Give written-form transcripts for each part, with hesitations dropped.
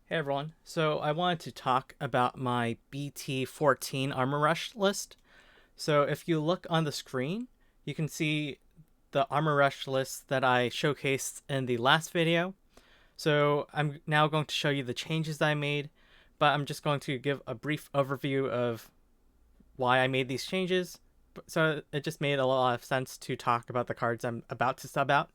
Hey everyone, so I wanted to talk about my BT14 Armor Rush list. So if you look on the screen, you can see the Armor Rush list that I showcased in the last video. So I'm now going to show you the changes that I made, but I'm just going to give a brief overview of why I made these changes. So it just made a lot of sense to talk about the cards I'm about to sub out.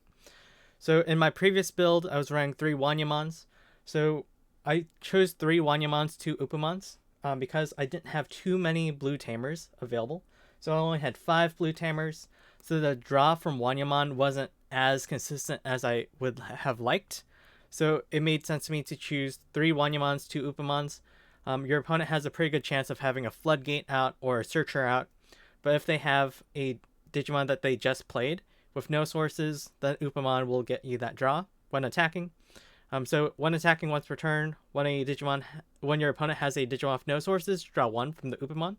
So in my previous build, I was running 3 Wanyamons. So I chose 3 Wanyamons, 2 Upamons, because I didn't have too many blue tamers available. So I only had 5 blue tamers. So the draw from Wanyamon wasn't as consistent as I would have liked. So it made sense to me to choose 3 Wanyamons, 2 Upamons. Your opponent has a pretty good chance of having a Floodgate out or a Searcher out. But if they have a Digimon that they just played, with no sources, then Upamon will get you that draw when attacking. So when attacking once per turn, when your opponent has a Digimon with no sources, draw one from the Upamon.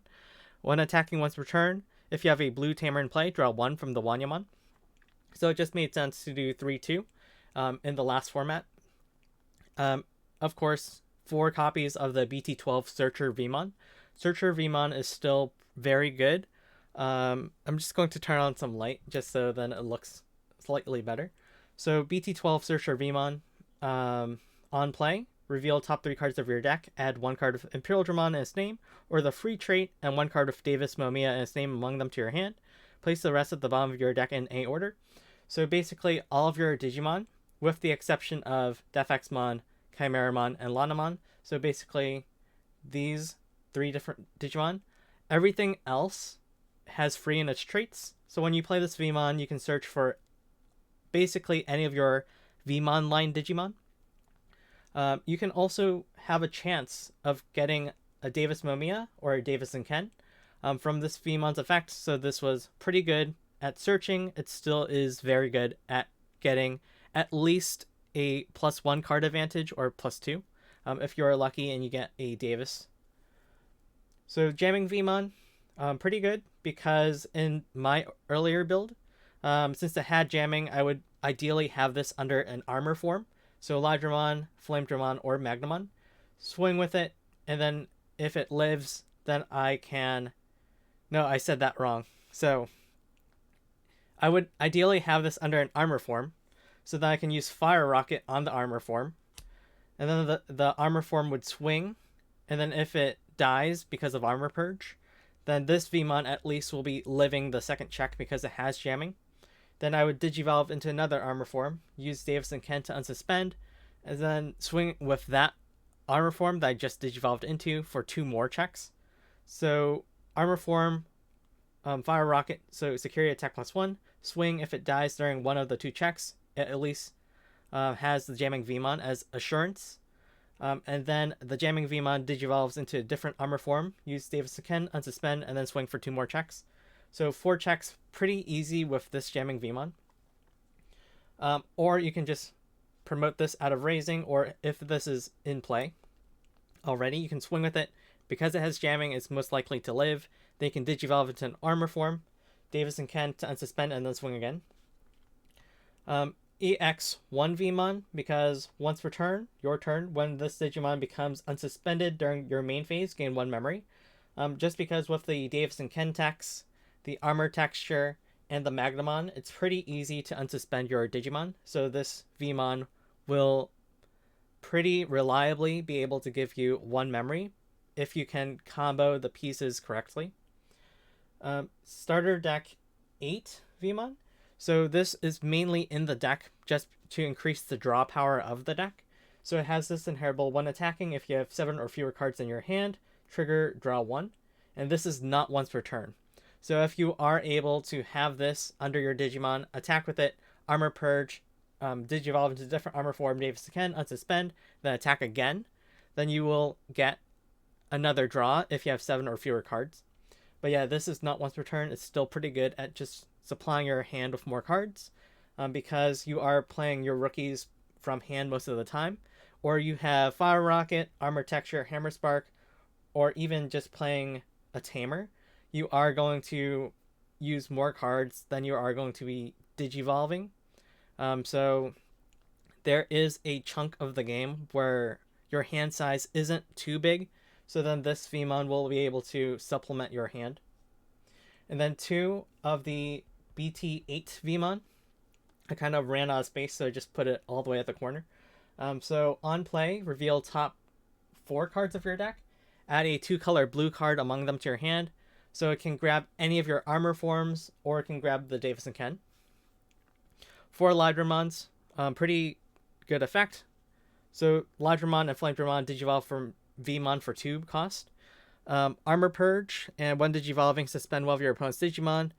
When attacking once per turn, if you have a blue Tamer in play, draw one from the Wanyamon. So it just made sense to do 3-2 in the last format. Of course, 4 copies of the BT12 Searcher Vmon. Searcher Vmon is still very good. I'm just going to turn on some light just so then it looks slightly better. So BT12 Searcher Vmon on play, reveal top 3 cards of your deck, add 1 card of Imperial Dramon in its name, or the free trait, and 1 card of Davis Momia in its name among them to your hand. Place the rest at the bottom of your deck in A order. So basically, all of your Digimon, with the exception of Defexmon, Chimeramon, and Lanamon. So basically, these 3 different Digimon. Everything else has free in its traits. So when you play this Vmon, you can search for basically any of your Vmon line Digimon. You can also have a chance of getting a Davis Momia or a Davis and Ken from this Vmon's effect. So this was pretty good at searching. It still is very good at getting at least a +1 card advantage or +2 if you're lucky and you get a Davis. So jamming Vmon, pretty good because in my earlier build, since it had jamming, I would ideally have this under an armor form. So Lydramon, Flame Dramon, or Magnamon. Swing with it, and then if it lives, then I can. No, I said that wrong. So I would ideally have this under an armor form, so that I can use Fire Rocket on the armor form. And then the armor form would swing, and then if it dies because of Armor Purge, then this Vmon at least will be living the second check because it has jamming. Then I would Digivolve into another armor form, use Davis and Ken to unsuspend, and then swing with that armor form that I just Digivolved into for 2 more checks. So armor form, Fire Rocket, so security attack +1, swing if it dies during one of the 2 checks, it at least has the jamming Vmon as assurance. And then the jamming Vmon digivolves into a different armor form. Use Davis Ken, unsuspend, and then swing for 2 more checks. So 4 checks, pretty easy with this jamming Vmon. Or you can just promote this out of raising, or if this is in play already, you can swing with it. Because it has jamming, it's most likely to live. They can digivolve into an armor form. Davis and Ken to unsuspend and then swing again. EX1 Vmon, because once per turn, your turn, when this Digimon becomes unsuspended during your main phase, gain 1 memory. Just because with the Davis and Ken text, the armor texture, and the Magnamon, it's pretty easy to unsuspend your Digimon. So this Vmon will pretty reliably be able to give you 1 memory if you can combo the pieces correctly. Starter deck 8 Vmon. So this is mainly in the deck just to increase the draw power of the deck. So it has this inheritable when attacking if you have 7 or fewer cards in your hand, trigger draw 1. And this is not once per turn. So if you are able to have this under your Digimon, attack with it, armor purge, digivolve into a different armor form, Davis Ken, unsuspend, then attack again, then you will get another draw if you have 7 or fewer cards. But yeah, this is not once per turn. It's still pretty good at just supplying your hand with more cards because you are playing your rookies from hand most of the time. Or you have Fire Rocket, Armor Texture, Hammer Spark, or even just playing a Tamer. You are going to use more cards than you are going to be digivolving. So there is a chunk of the game where your hand size isn't too big. So then this VMon will be able to supplement your hand. And then 2 of the BT8 VMon. I kind of ran out of space, so I just put it all the way at the corner. So on play, reveal top 4 cards of your deck. Add a 2-color blue card among them to your hand. So it can grab any of your armor forms, or it can grab the Davis and Ken. 4 Lydramons, pretty good effect. So Lydramon and Flamedramon digivolve from VMon for 2 cost. Armor Purge, and when digivolving, suspend one of your opponent's Digimon.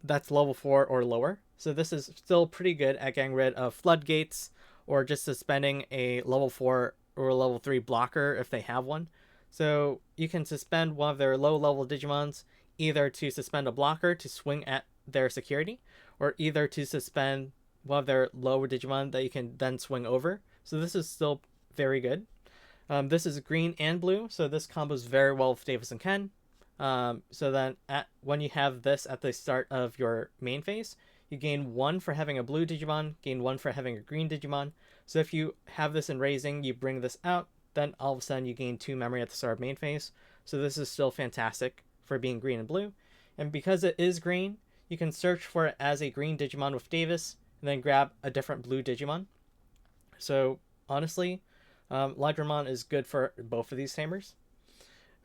That's level 4 or lower. So this is still pretty good at getting rid of floodgates, or just suspending a level 4 or level 3 blocker if they have one. So you can suspend one of their low level Digimons, either to suspend a blocker to swing at their security, or either to suspend one of their lower Digimon that you can then swing over. So this is still very good. This is green and blue, so this combos very well with Davis and Ken. So then when you have this at the start of your main phase, you gain 1 for having a blue Digimon, gain 1 for having a green Digimon. So if you have this in Raising, you bring this out, then all of a sudden you gain 2 memory at the start of main phase. So this is still fantastic for being green and blue. And because it is green, you can search for it as a green Digimon with Davis, and then grab a different blue Digimon. So honestly, Lydramon is good for both of these tamers.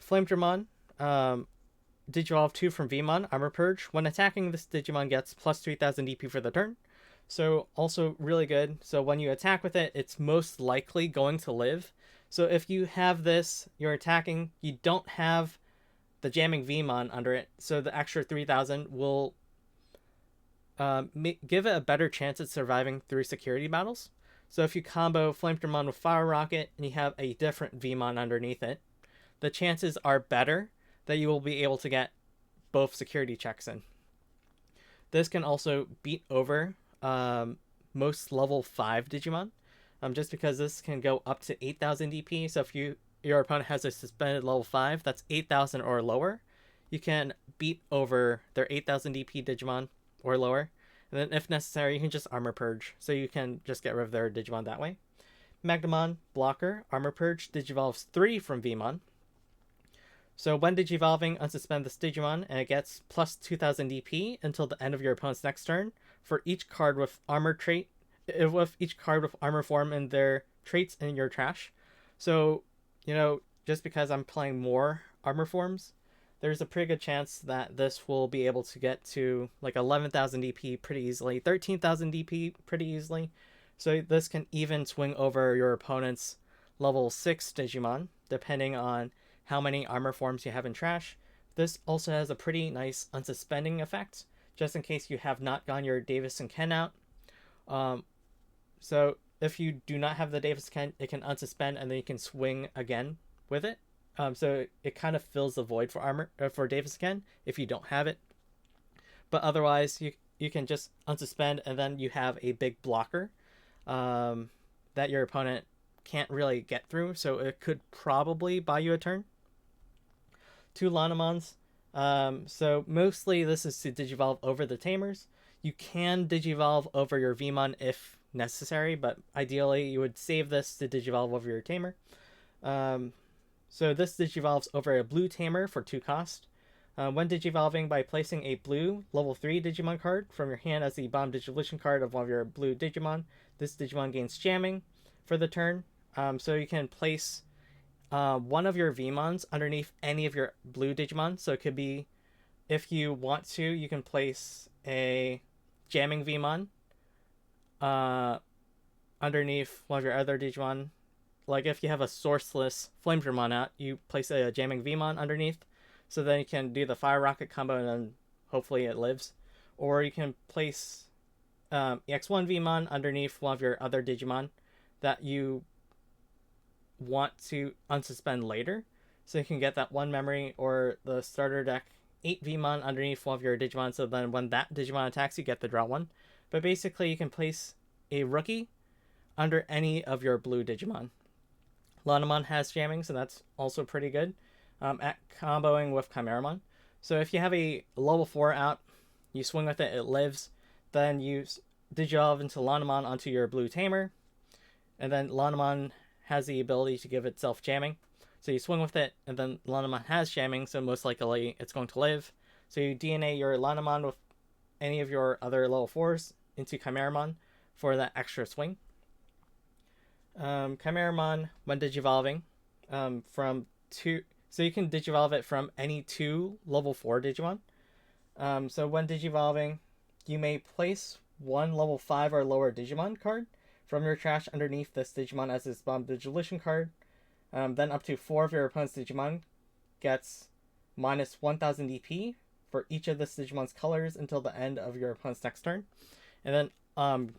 Flamedramon, Digivolve 2 from VMon, Armor Purge. When attacking, this Digimon gets plus 3000 DP for the turn. So also really good. So when you attack with it, it's most likely going to live. So if you have this, you're attacking, you don't have the jamming VMon under it, so the extra 3000 will give it a better chance at surviving through security battles. So if you combo Flamedramon with Fire Rocket and you have a different VMon underneath it, the chances are better that you will be able to get both security checks in. This can also beat over most level 5 Digimon, just because this can go up to 8000 DP. So if your opponent has a suspended level 5 that's 8000 or lower, you can beat over their 8000 DP Digimon or lower. And then if necessary, you can just Armor Purge, so you can just get rid of their Digimon that way. Magnemon, Blocker, Armor Purge, Digivolves 3 from VMon. So when Digivolving, unsuspend this Digimon, and it gets plus 2000 DP until the end of your opponent's next turn for each card with armor trait, with each card with armor form and their traits in your trash. So, just because I'm playing more armor forms, there's a pretty good chance that this will be able to get to like 11,000 DP pretty easily, 13,000 DP pretty easily. So this can even swing over your opponent's level 6 Digimon, depending on how many armor forms you have in trash. This also has a pretty nice unsuspending effect, just in case you have not gotten your Davis and Ken out. So if you do not have the Davis Ken, it can unsuspend and then you can swing again with it. So it kind of fills the void for Davis Ken if you don't have it. But otherwise, you can just unsuspend and then you have a big blocker that your opponent can't really get through. So it could probably buy you a turn. 2 Lanamons. So mostly this is to digivolve over the tamers. You can digivolve over your VMon if necessary, but ideally you would save this to digivolve over your tamer. So this digivolves over a blue tamer for 2 cost. When digivolving, by placing a blue level 3 Digimon card from your hand as the bottom digivolution card of one of your blue Digimon, this Digimon gains jamming for the turn. So you can place one of your VMons underneath any of your blue Digimon. So it could be, if you want to, you can place a jamming VMon underneath one of your other Digimon. Like if you have a sourceless Flamedramon out, you place a jamming VMon underneath, so then you can do the Fire Rocket combo and then hopefully it lives. Or you can place EX1 VMon underneath one of your other Digimon that you want to unsuspend later, so you can get that 1 memory, or the starter deck 8 VMon underneath one of your Digimon, so then when that Digimon attacks, you get the draw 1. But basically, you can place a rookie under any of your blue Digimon. Lanamon has jamming, so that's also pretty good at comboing with Chimeramon. So if you have a level 4 out, you swing with it, it lives, then you digivolve into Lanamon onto your blue tamer, and then Lanamon has the ability to give itself jamming. So you swing with it, and then Lanamon has jamming, so most likely it's going to live. So you DNA your Lanamon with any of your other level 4s into Chimeramon for that extra swing. Chimeramon, when digivolving, from 2... So you can digivolve it from any 2 level 4 Digimon. So when digivolving, you may place 1 level 5 or lower Digimon card from your trash underneath this Digimon as its Bomb Digilation card. Then up to 4 of your opponent's Digimon gets minus 1000 DP for each of this Digimon's colors until the end of your opponent's next turn. And then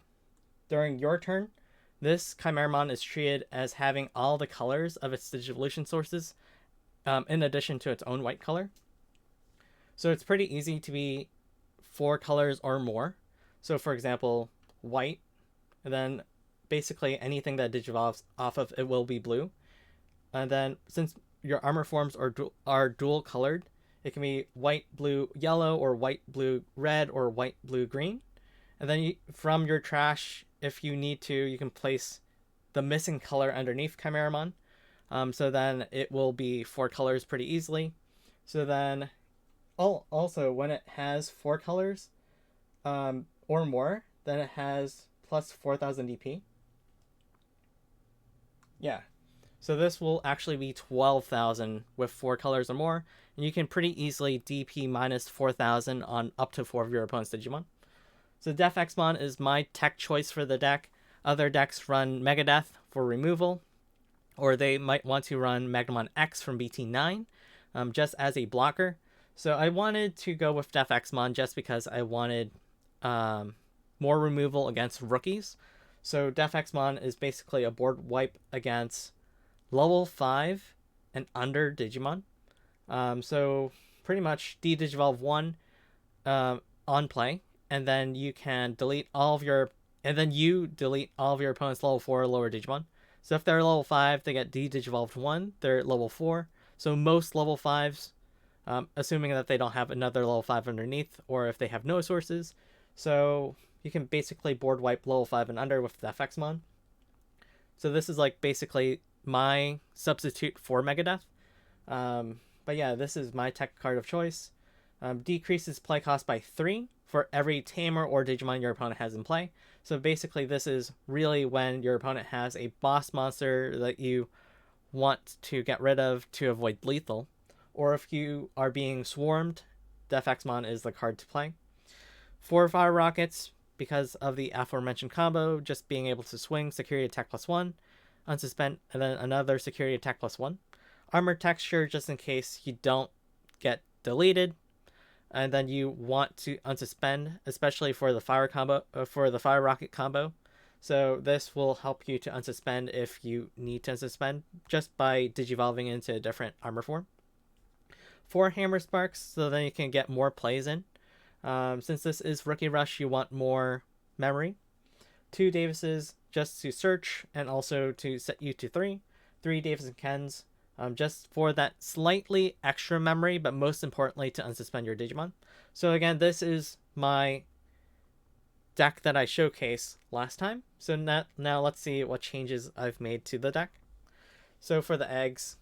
during your turn, this Chimeramon is treated as having all the colors of its Digivolution sources, in addition to its own white color. So it's pretty easy to be 4 colors or more. So for example, white, and then basically anything that digivolves off of it will be blue. And then since your armor forms are dual colored, it can be white, blue, yellow, or white, blue, red, or white, blue, green. And then from your trash, if you need to, you can place the missing color underneath Chimeramon. So then it will be 4 colors pretty easily. So then also when it has 4 colors or more, then it has plus 4000 DP. Yeah. So this will actually be 12,000 with 4 colors or more. And you can pretty easily DP minus 4,000 on up to 4 of your opponent's Digimon. So Defexmon is my tech choice for the deck. Other decks run Megadeth for removal, or they might want to run Magnamon X from BT9 just as a blocker. So I wanted to go with Defexmon just because I wanted more removal against rookies. So Defexmon is basically a board wipe against level 5 and under Digimon. So pretty much de-digivolve 1 on play, and then you can delete all of your... And then you delete all of your opponent's level 4 or lower Digimon. So if they're level 5, they get de-digivolved 1. They're level 4. So most level 5s, assuming that they don't have another level 5 underneath, or if they have no sources. So you can basically board wipe level 5 and under with Defexmon. So this is like basically my substitute for Megadeth. But yeah, this is my tech card of choice. Decreases play cost by 3 for every Tamer or Digimon your opponent has in play. So basically this is really when your opponent has a boss monster that you want to get rid of to avoid lethal. Or if you are being swarmed, Defexmon is the card to play. 4 Fire Rockets, because of the aforementioned combo, just being able to swing security attack +1, unsuspend, and then another security attack +1. Armor texture, just in case you don't get deleted, and then you want to unsuspend, especially for the fire combo, for the Fire Rocket combo. So this will help you to unsuspend if you need to unsuspend, just by digivolving into a different armor form. 4 Hammer Sparks, so then you can get more plays in. Since this is Rookie Rush, you want more memory. 2 Davises, just to search, and also to set you to 3. 3 Davis and Kens, just for that slightly extra memory, but most importantly to unsuspend your Digimon. So again, this is my deck that I showcased last time. So now let's see what changes I've made to the deck. So for the eggs,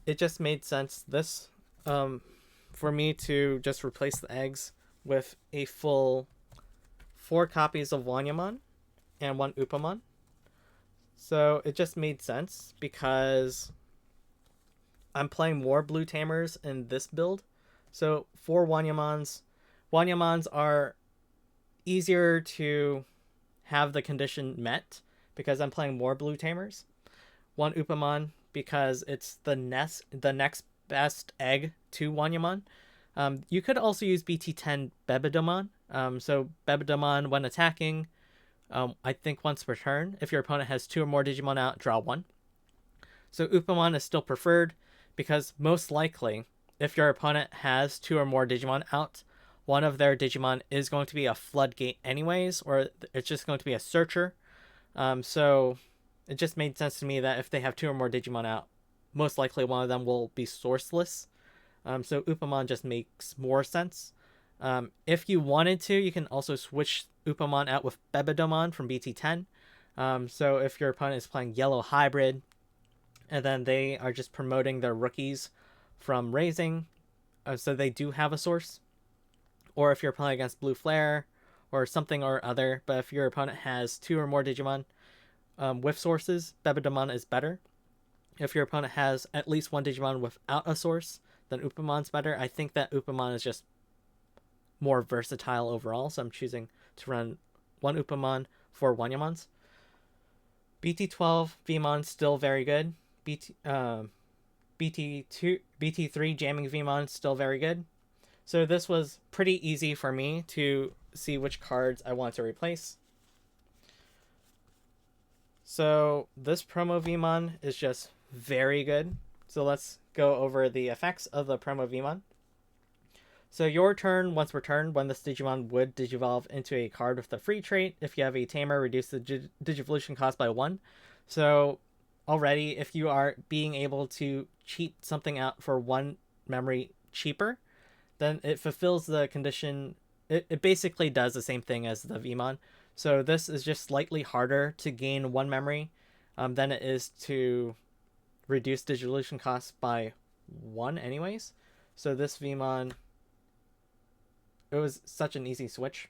it just made sense for me to just replace the eggs with a full 4 copies of Wanyamon and 1 Upamon. So it just made sense because I'm playing more Blue Tamers in this build. So 4 Wanyamons are easier to have the condition met because I'm playing more Blue Tamers. 1 Upamon because it's the next best egg to Wanyamon. You could also use BT10 Bebedomon. So Bebedomon, when attacking, I think once per turn, if your opponent has 2 or more Digimon out, draw 1. So Upamon is still preferred because most likely, if your opponent has 2 or more Digimon out, one of their Digimon is going to be a Floodgate anyways, or it's just going to be a Searcher. So it just made sense to me that if they have 2 or more Digimon out, most likely one of them will be sourceless. So Upamon just makes more sense. If you wanted to, you can also switch Upamon out with Bebedomon from BT10. So if your opponent is playing yellow hybrid, and then they are just promoting their rookies from raising, so they do have a source. Or if you're playing against blue flare or something or other, but if your opponent has 2 or more Digimon with sources, Bebedamon is better. If your opponent has at least 1 Digimon without a source, then Upamon's better. I think that Upamon is just more versatile overall, so I'm choosing to run 1 Upamon for Wanyamons. BT12 Vmon still very good. BT3 jamming Vmon still very good. So this was pretty easy for me to see which cards I want to replace. So this promo Vmon is just very good. So let's go over the effects of the promo Vmon. So your turn, once returned, when this Digimon would Digivolve into a card with the free trait. If you have a Tamer, reduce the Digivolution cost by 1. So already, if you are being able to cheat something out for 1 memory cheaper, then it fulfills the condition. It basically does the same thing as the Vmon. So this is just slightly harder to gain 1 memory than it is to reduce Digivolution cost by 1 anyways. So this Vmon, it was such an easy switch.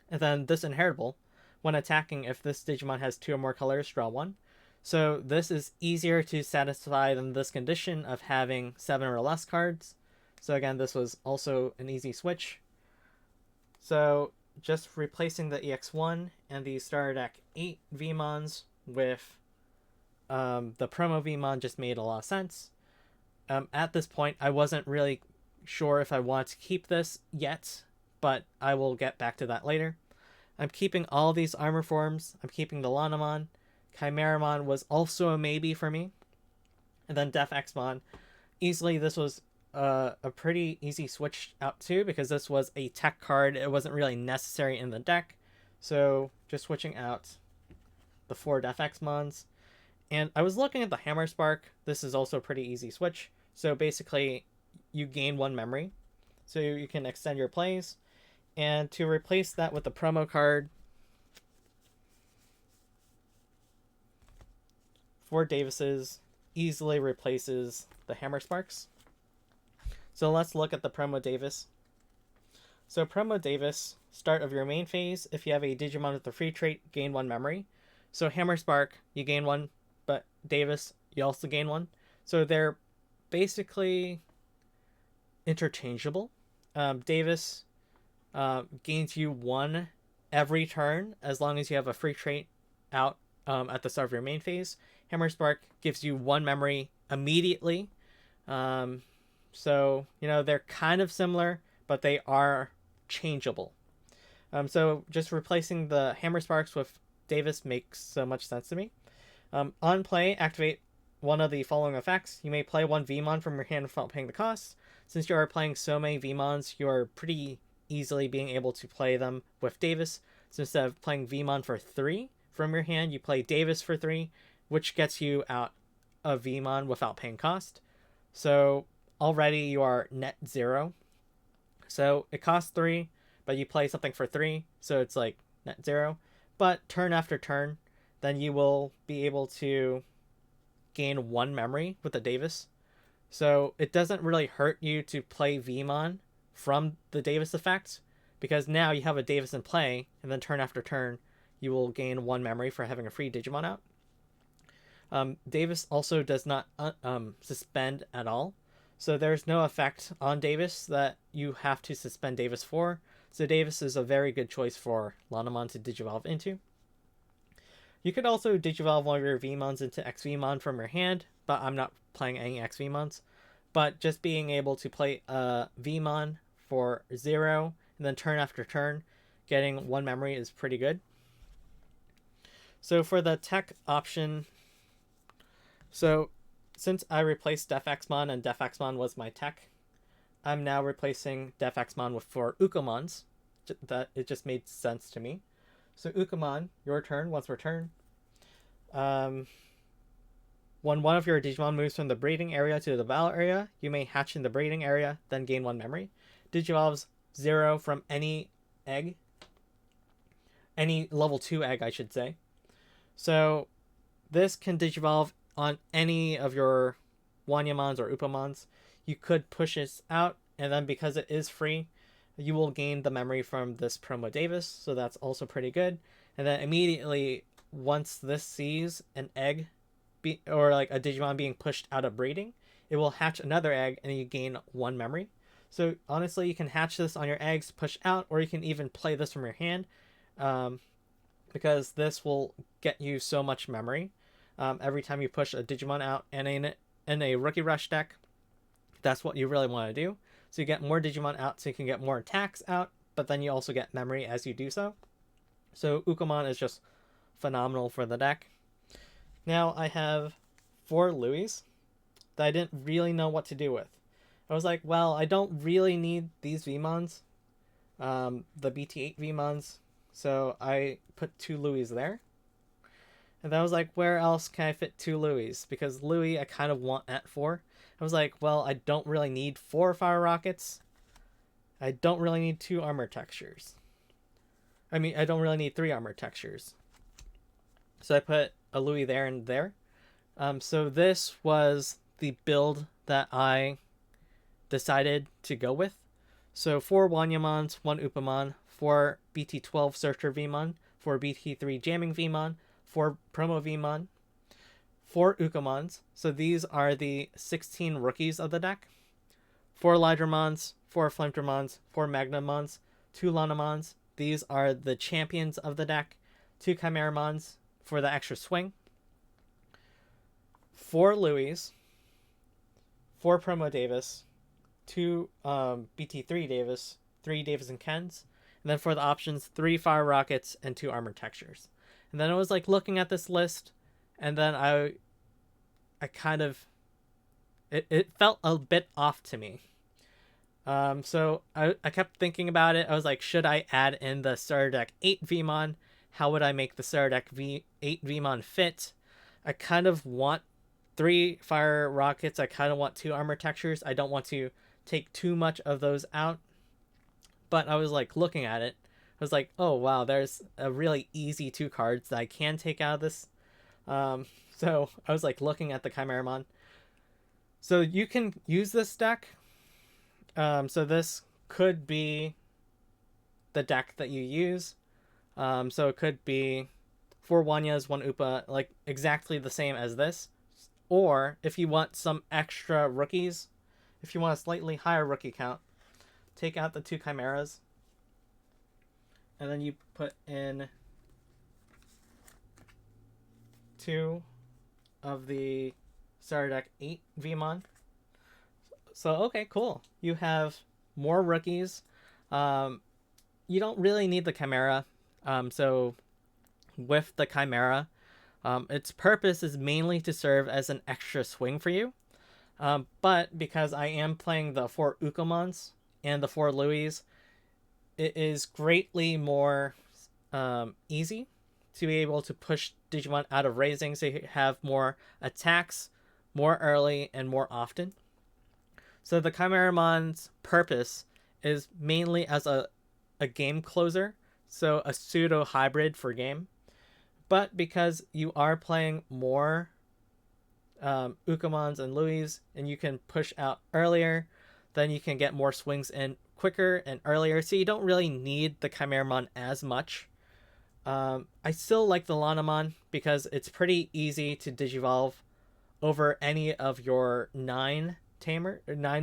And then this Inheritable, when attacking, if this Digimon has 2 or more colors, draw 1. So this is easier to satisfy than this condition of having 7 or less cards. So again, this was also an easy switch. So just replacing the EX1 and the Starter Deck 8 Vmons with the promo Vmon just made a lot of sense. At this point, I wasn't really sure if I want to keep this yet, but I will get back to that later. I'm keeping all these armor forms. I'm keeping the Lanamon. Chimeramon was also a maybe for me. And then Def Xmon. Easily, this was a pretty easy switch out too, because this was a tech card. It wasn't really necessary in the deck. So just switching out the 4 Def Xmons. And I was looking at the Hammer Spark. This is also a pretty easy switch. So basically, you gain 1 memory. So you can extend your plays. And to replace that with the promo card for Davis's, easily replaces the Hammer Sparks. So let's look at the promo Davis. So promo Davis, start of your main phase. If you have a Digimon with the free trait, gain 1 memory. So Hammer Spark, you gain 1, but Davis, you also gain 1. So they're basically interchangeable. Davis gains you 1 every turn as long as you have a free trait out at the start of your main phase. Hammer Spark gives you 1 memory immediately. So, they're kind of similar, but they are changeable. So just replacing the Hammer Sparks with Davis makes so much sense to me. On play, activate one of the following effects. You may play 1 Vmon from your hand without paying the cost. Since you are playing so many Vmons, you are pretty easily being able to play them with Davis. So instead of playing Vmon for 3 from your hand, you play Davis for 3, which gets you out a Vmon without paying cost. So already you are net 0. So it costs 3, but you play something for 3, so it's like net 0. But turn after turn, then you will be able to gain 1 memory with the Davis. So it doesn't really hurt you to play Vmon from the Davis effect, because now you have a Davis in play, and then turn after turn, you will gain 1 memory for having a free Digimon out. Davis also does not suspend at all. So there's no effect on Davis that you have to suspend Davis for. So Davis is a very good choice for Lanamon to Digivolve into. You could also Digivolve one of your Vmons into XVmon from your hand, but I'm not playing any XVmons. But just being able to play a Vmon for 0, and then turn after turn, getting 1 memory is pretty good. So for the tech option, so since I replaced Def Xmon and Def Xmon was my tech, I'm now replacing Def Xmon with 4 Ukamons. That it just made sense to me. So Ukamon, your turn, once returned. When one of your Digimon moves from the breeding area to the battle area, you may hatch in the breeding area, then gain 1 memory. Digivolves 0 from any egg. Any level 2 egg, I should say. So this can digivolve on any of your Wanyamons or Upamons. You could push this out, and then because it is free, you will gain the memory from this Promo Davis, so that's also pretty good. And then immediately, once this sees an egg or like a Digimon being pushed out of breeding, it will hatch another egg and you gain 1 memory. So honestly, you can hatch this on your eggs, push out, or you can even play this from your hand, um, because this will get you so much memory every time you push a Digimon out. And in a Rookie Rush deck, that's what you really want to do. So you get more Digimon out, so you can get more attacks out, but then you also get memory as you do so. So Ukamon is just phenomenal for the deck. Now I have 4 Louis that I didn't really know what to do with. I was like, well, I don't really need these VMons, the BT8 VMons, so I put 2 Louis there. And then I was like, where else can I fit 2 Louis? Because Louis I kind of want at 4. I was like, well, I don't really need 4 Fire Rockets. I don't really need 2 armor textures. I mean, I don't really need 3 armor textures. So I put a Louis there and there. So this was the build that I decided to go with. So 4 Wanyamons, 1 Upamon, 4 BT12 Searcher Vmon, 4 BT3 Jamming Vmon, 4 Promo Vmon, 4 Ukamons. So these are the 16 rookies of the deck. 4 Lydramons, 4 Flamedramons, 4 Magnamons, 2 Lanamons. These are the champions of the deck. 2 Chimeramons for the extra swing. 4 Louis, 4 Promo Davis, 2 BT3 Davis, 3 Davis and Kens, and then for the options, 3 Fire Rockets and 2 Armor Textures. And then I was like looking at this list, and then I kind of it felt a bit off to me. So I kept thinking about it. I was like, should I add in the starter deck 8 Vmon? How would I make the starter deck 8 Vmon fit? I kind of want 3 Fire Rockets. I kind of want 2 Armor Textures. I don't want to take too much of those out. But I was like looking at it. I was like, oh wow, there's a really easy 2 cards that I can take out of this. So I was like looking at the Chimeramon. So you can use this deck. So this could be the deck that you use. So it could be 4 Wanyas, 1 Upa, like exactly the same as this. Or if you want some extra rookies, if you want a slightly higher rookie count, take out the 2 Chimeras. And then you put in 2 of the starter deck 8 Vmon. So, okay, cool. You have more rookies. You don't really need the Chimera. So, with the Chimera, its purpose is mainly to serve as an extra swing for you. But because I am playing the 4 Ukamons and the 4 Louis, it is greatly more easy to be able to push Digimon out of raising, so you have more attacks more early and more often. So the Chimeramon's purpose is mainly as a game closer, so a pseudo hybrid for game. But because you are playing more Ukamons and Louis, and you can push out earlier, then you can get more swings in quicker and earlier, so you don't really need the Chimeramon as much. I still like the Lanamon because it's pretty easy to digivolve over any of your 9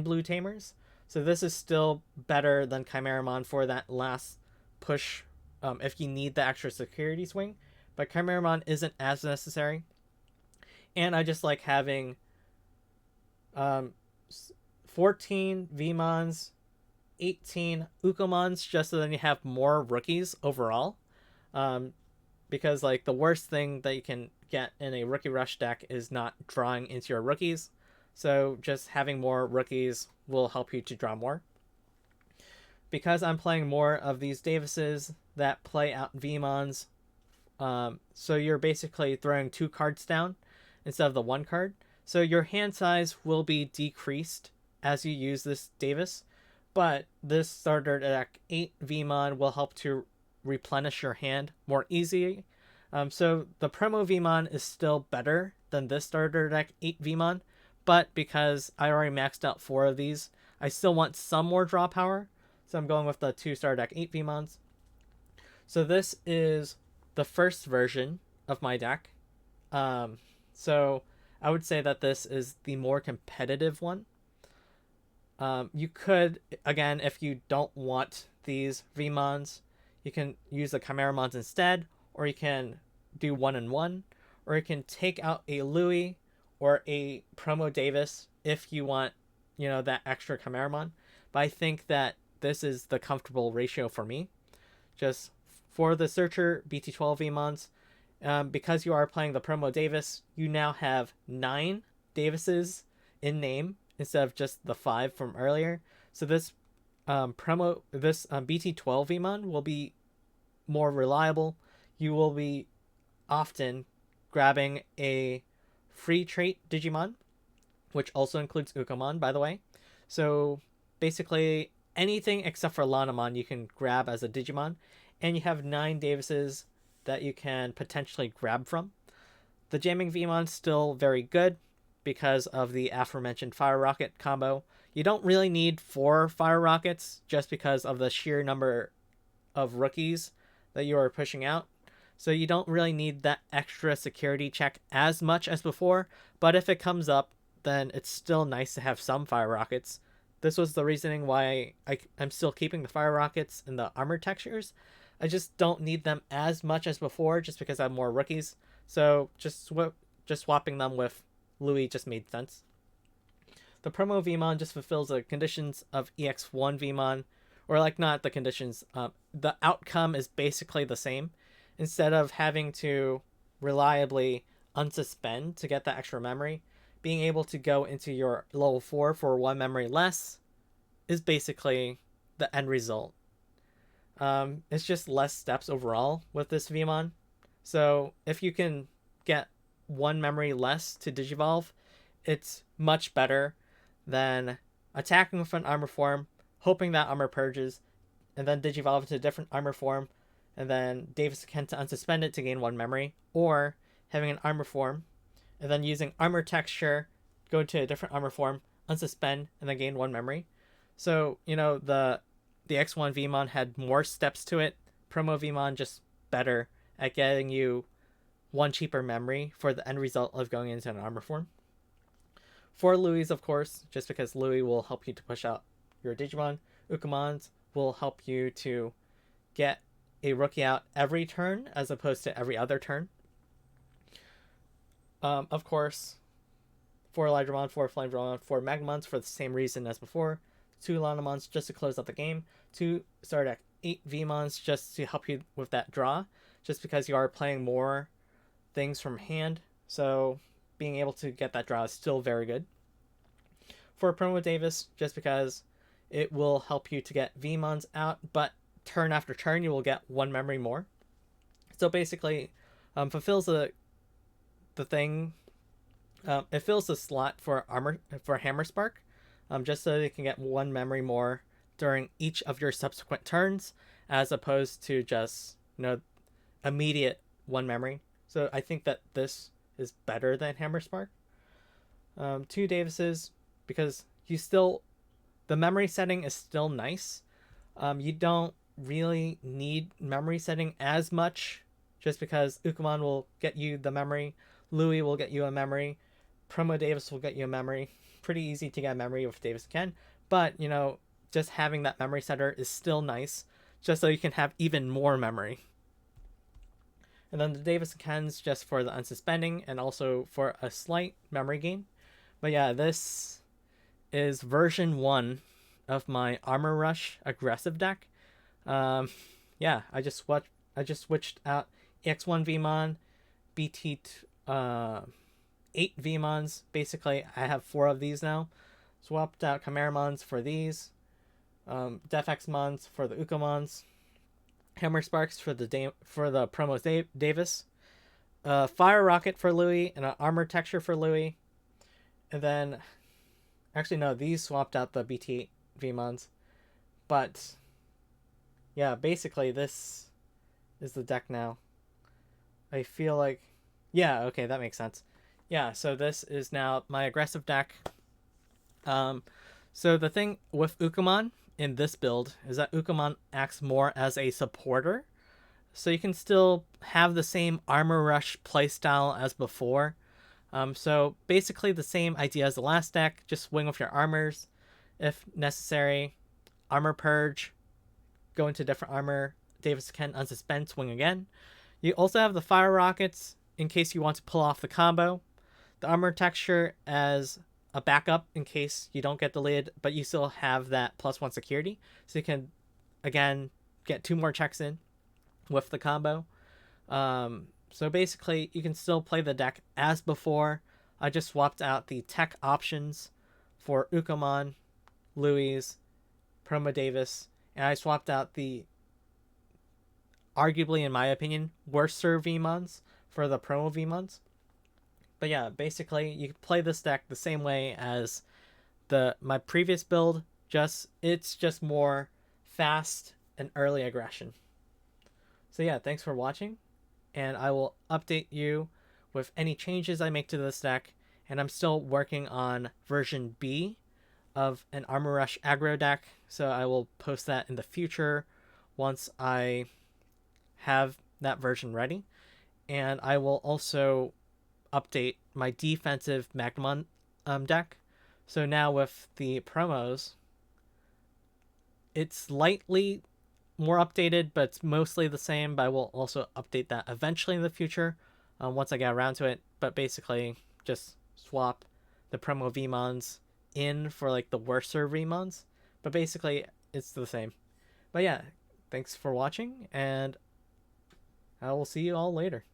blue tamers. So this is still better than Chimeramon for that last push, if you need the extra security swing. But Chimeramon isn't as necessary. And I just like having 14 Vmons, 18 Ukamons, just so then you have more rookies overall. Because like the worst thing that you can get in a Rookie Rush deck is not drawing into your rookies. So just having more rookies will help you to draw more. Because I'm playing more of these Davises that play out Vmons, so you're basically throwing 2 cards down instead of the 1 card. So your hand size will be decreased as you use this Davis, but this starter deck 8 Vmon will help to replenish your hand more easily. So the promo VMon is still better than this starter deck 8 VMon, but because I already maxed out 4 of these, I still want some more draw power. So I'm going with the 2 starter deck 8 VMons. So this is the first version of my deck. So I would say that this is the more competitive one. You could, again, if you don't want these VMons, you can use the Chimeramons instead, or you can do 1-1, or you can take out a Louis or a Promo Davis if you want, that extra Chimeramon. But I think that this is the comfortable ratio for me. Just for the Searcher BT12 VMons, because you are playing the Promo Davis, you now have 9 Davises in name instead of just the 5 from earlier. So this BT12 VMon will be more reliable. You will be often grabbing a free trait Digimon, which also includes Ukamon, by the way. So basically anything except for Lanamon you can grab as a Digimon, and you have 9 Davises that you can potentially grab from. The Jamming Vemon's still very good because of the aforementioned Fire Rocket combo. You don't really need 4 Fire Rockets just because of the sheer number of rookies that you are pushing out. So you don't really need that extra security check as much as before, but if it comes up, then it's still nice to have some Fire Rockets. This was the reasoning why I'm still keeping the Fire Rockets in the armor textures. I just don't need them as much as before just because I have more rookies. So just swapping them with Louis just made sense. The promo VMon just fulfills the conditions of EX1 VMon, or like not the conditions. The outcome is basically the same. Instead of having to reliably unsuspend to get that extra memory, being able to go into your level 4 for 1 memory less is basically the end result. It's just less steps overall with this VMon. So if you can get 1 memory less to Digivolve, it's much better than attacking with an armor form, hoping that armor purges, and then Digivolve into a different armor form, and then Davis can to unsuspend it to gain 1 memory, or having an armor form, and then using armor texture, go to a different armor form, unsuspend, and then gain 1 memory. So, the X1 VMon had more steps to it. Promo VMon just better at getting you 1 cheaper memory for the end result of going into an armor form. For Louis, of course, just because Louis will help you to push out your Digimon. Ukamons will help you to get a rookie out every turn as opposed to every other turn. Of course, 4 Elytramon, 4 Flamedramon, 4 Magmons for the same reason as before. 2 Lanamons just to close out the game. 2 start at 8 VMons just to help you with that draw, just because you are playing more things from hand. So being able to get that draw is still very good. For Promo Davis, just because it will help you to get VMons out, but turn after turn you will get 1 memory more. So basically, fulfills the thing. It fills the slot for Hammer Spark, just so they can get 1 memory more during each of your subsequent turns, as opposed to just immediate 1 memory. So I think that this is better than Hammer Spark. 2 Davises, because the memory setting is still nice. You don't really need memory setting as much, just because Ukamon will get you the memory, Louis will get you a memory, Promo Davis will get you a memory. Pretty easy to get a memory with Davis Ken, but just having that memory setter is still nice, just so you can have even more memory. And then the Davis Ken's just for the unsuspending and also for a slight memory gain. But yeah, this is version 1 of my Armor Rush aggressive deck. Yeah, I just switched out X1 VMon, BT 8 VMons. Basically, I have 4 of these now. Swapped out Chimeramons for these, Defexmons for the Ukamons, Hammer Sparks for the Promo Davis, Fire Rocket for Louis, and an Armor Texture for Louis. And then, actually no, these swapped out the BT VMons. But yeah, basically this is the deck now. I feel like, yeah, okay, that makes sense. Yeah, so this is now my aggressive deck. Um, so the thing with Ukamon in this build is that Ukamon acts more as a supporter. So you can still have the same armor rush playstyle as before. So basically the same idea as the last deck, just swing with your armors if necessary. Armor purge, go into different armor. Davis can unsuspend, swing again. You also have the fire rockets in case you want to pull off the combo. The armor texture as a backup in case you don't get delayed, but you still have that +1 security. So you can, again, get 2 more checks in with the combo. So basically, you can still play the deck as before. I just swapped out the tech options for Ukamon, Louis, Promo Davis, and I swapped out the, arguably in my opinion, worser VMons for the Promo VMons. But yeah, basically, you can play this deck the same way as the my previous build. It's just more fast and early aggression. So yeah, thanks for watching, and I will update you with any changes I make to this deck. And I'm still working on version B of an Armor Rush aggro deck, so I will post that in the future once I have that version ready. And I will also update my defensive Magnemon deck. So now with the promos, it's slightly more updated, but it's mostly the same. But I will also update that eventually in the future once I get around to it. But basically, just swap the promo VMons in for like the worser VMons. But basically, it's the same. But yeah, thanks for watching, and I will see you all later.